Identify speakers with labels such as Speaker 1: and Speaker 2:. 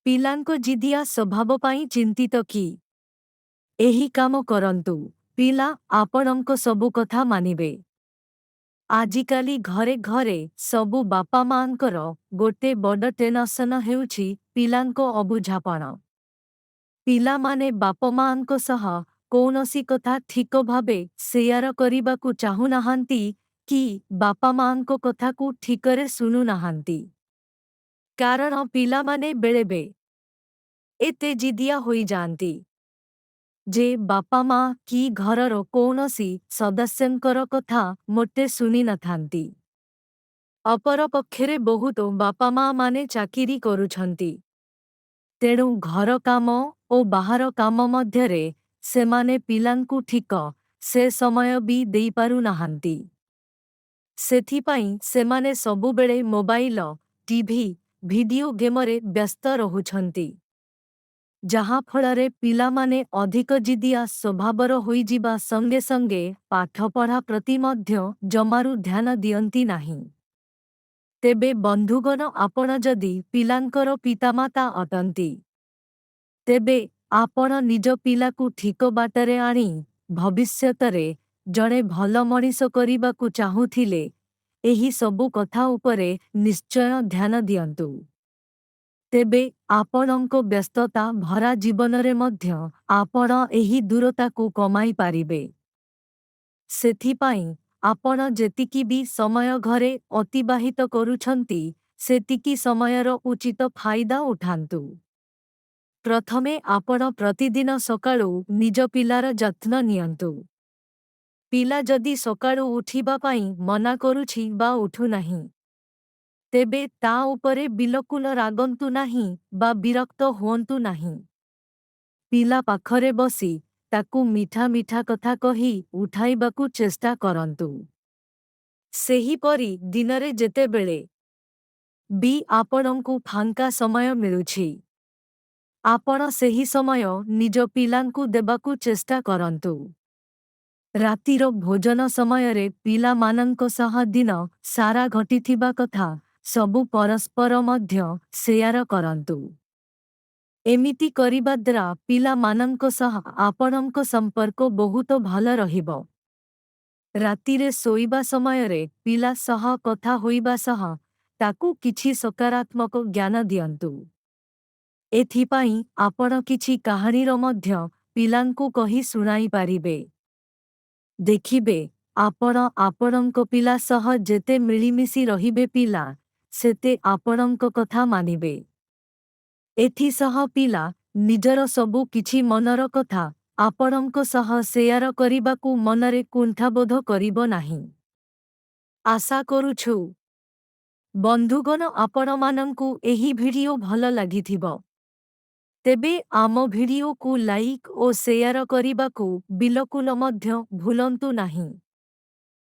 Speaker 1: ପିଲାଙ୍କ ଜିଦିଆ ସ୍ୱଭାବ ପାଇଁ ଚିନ୍ତିତ କି? ଏହି କାମ କରନ୍ତୁ। ପିଲା ଆପଣଙ୍କ ସବୁ କଥା ମାନିବେ। ଆଜିକାଲି ଘରେ ଘରେ ସବୁ ବାପା ମାଆଙ୍କର ଗୋଟେ ବଡ଼ ଟେନସନ ହେଉଛି ପିଲାଙ୍କ ଅବୁଝାପଣ। ପିଲାମାନେ ବାପା ମାଆଙ୍କ ସହ କୌଣସି କଥା ଠିକ ଭାବେ ସେୟାର କରିବାକୁ ଚାହୁଁନାହାନ୍ତି କି ବାପା ମାଆଙ୍କ କଥାକୁ ଠିକରେ ଶୁଣୁନାହାନ୍ତି। କାରଣ ପିଲାମାନେ ବେଳେବେଳେ ଏତେ ଜିଦିଆ ହୋଇଯାଆନ୍ତି ଯେ ବାପା ମା କି ଘରର କୌଣସି ସଦସ୍ୟଙ୍କର କଥା ମୋଟେ ଶୁଣିନଥାନ୍ତି। ଅପରପକ୍ଷରେ ବହୁତ ବାପା ମା ମାନେ ଚାକିରି କରୁଛନ୍ତି। ତେଣୁ ଘର କାମ ଓ ବାହାର କାମ ମଧ୍ୟରେ ସେମାନେ ପିଲାଙ୍କୁ ଠିକ ସେ ସମୟ ବି ଦେଇପାରୁନାହାନ୍ତି। ସେଥିପାଇଁ ସେମାନେ ସବୁବେଳେ ମୋବାଇଲ, ଟିଭି, ଭିଡିଓ ଗେମରେ ବ୍ୟସ୍ତ ରହୁଛନ୍ତି। ଯାହାଫଳରେ ପିଲାମାନେ ଅଧିକ ଜିଦିଆ ସ୍ୱଭାବର ହୋଇଯିବା ସଙ୍ଗେ ସଙ୍ଗେ ପାଠପଢ଼ା ପ୍ରତି ମଧ୍ୟ ଜମାରୁ ଧ୍ୟାନ ଦିଅନ୍ତି ନାହିଁ। ତେବେ ବନ୍ଧୁଗଣ, ଆପଣ ଯଦି ପିଲାଙ୍କର ପିତାମାତା ଅଟନ୍ତି, ତେବେ ଆପଣ ନିଜ ପିଲାକୁ ଠିକ ବାଟରେ ଆଣି ଭବିଷ୍ୟତରେ ଜଣେ ଭଲ ମଣିଷ କରିବାକୁ ଚାହୁଁଥିଲେ ଏହି ସବୁ କଥା ଉପରେ ନିଶ୍ଚୟ ଧ୍ୟାନ ଦିଅନ୍ତୁ। ତେବେ ଆପଣଙ୍କ ବ୍ୟସ୍ତତା ଭରା ଜୀବନରେ ମଧ୍ୟ ଆପଣ ଏହି ଦୂରତାକୁ କମାଇ ପାରିବେ। ସେଥିପାଇଁ ଆପଣ ଯେତିକି ବି ସମୟ ଘରେ ଅତିବାହିତ କରୁଛନ୍ତି ସେତିକି ସମୟର ଉଚିତ ଫାଇଦା ଉଠାନ୍ତୁ। ପ୍ରଥମେ ଆପଣ ପ୍ରତିଦିନ ସକାଳୁ ନିଜ ପିଲାର ଯତ୍ନ ନିଅନ୍ତୁ। ପିଲା ଯଦି ସକାଳୁ ଉଠିବା ପାଇଁ ମନା କରୁଛି ବା ଉଠୁନାହିଁ, ତେବେ ତା ଉପରେ ବିଲକୁଲ ରାଗନ୍ତୁ ନାହିଁ ବା ବିରକ୍ତ ହୁଅନ୍ତୁ ନାହିଁ। ପିଲା ପାଖରେ ବସି ତାକୁ ମିଠା ମିଠା କଥା କହି ଉଠାଇବାକୁ ଚେଷ୍ଟା କରନ୍ତୁ। ସେହିପରି ଦିନରେ ଯେତେବେଳେ ବି ଆପଣଙ୍କୁ ଫାଙ୍କା ସମୟ ମିଳୁଛି, ଆପଣ ସେହି ସମୟ ନିଜ ପିଲାଙ୍କୁ ଦେବାକୁ ଚେଷ୍ଟା କରନ୍ତୁ। ରାତିର ଭୋଜନ ସମୟରେ ପିଲାମାନଙ୍କ ସହ ଦିନ ସାରା ଘଟିଥିବା କଥା ସବୁ ପରସ୍ପର ମଧ୍ୟ ସେୟାର କରନ୍ତୁ। ଏମିତି କରିବା ଦ୍ୱାରା ପିଲାମାନଙ୍କ ସହ ଆପଣଙ୍କ ସମ୍ପର୍କ ବହୁତ ଭଲ ରହିବ। ରାତିରେ ଶୋଇବା ସମୟରେ ପିଲା ସହ କଥା ହୋଇବା ସହ ତାକୁ କିଛି ସକାରାତ୍ମକ ଜ୍ଞାନ ଦିଅନ୍ତୁ। ଏଥିପାଇଁ ଆପଣ କିଛି କାହାଣୀର ମଧ୍ୟ ପିଲାଙ୍କୁ କହି ଶୁଣାଇ ପାରିବେ। ଦେଖିବେ, ଆପଣ ଆପଣଙ୍କ ପିଲା ସହ ଯେତେ ମିଳିମିଶି ରହିବେ ପିଲା ସେତେ ଆପଣଙ୍କ କଥା ମାନିବେ। ଏଥିସହ ପିଲା ନିଜର ସବୁ କିଛି ମନର କଥା ଆପଣଙ୍କ ସହ ସେୟାର କରିବାକୁ ମନରେ କୁଣ୍ଠାବୋଧ କରିବ ନାହିଁ। ଆଶା କରୁଛୁ ବନ୍ଧୁଗଣ ଆପଣମାନଙ୍କୁ ଏହି ଭିଡିଓ ଭଲ ଲାଗିଥିବ। ତେବେ ଆମ ଭିଡିଓକୁ ଲାଇକ୍ ଓ ସେୟାର କରିବାକୁ ବିଲକୁଲ ମଧ୍ୟ ଭୁଲନ୍ତୁ ନାହିଁ।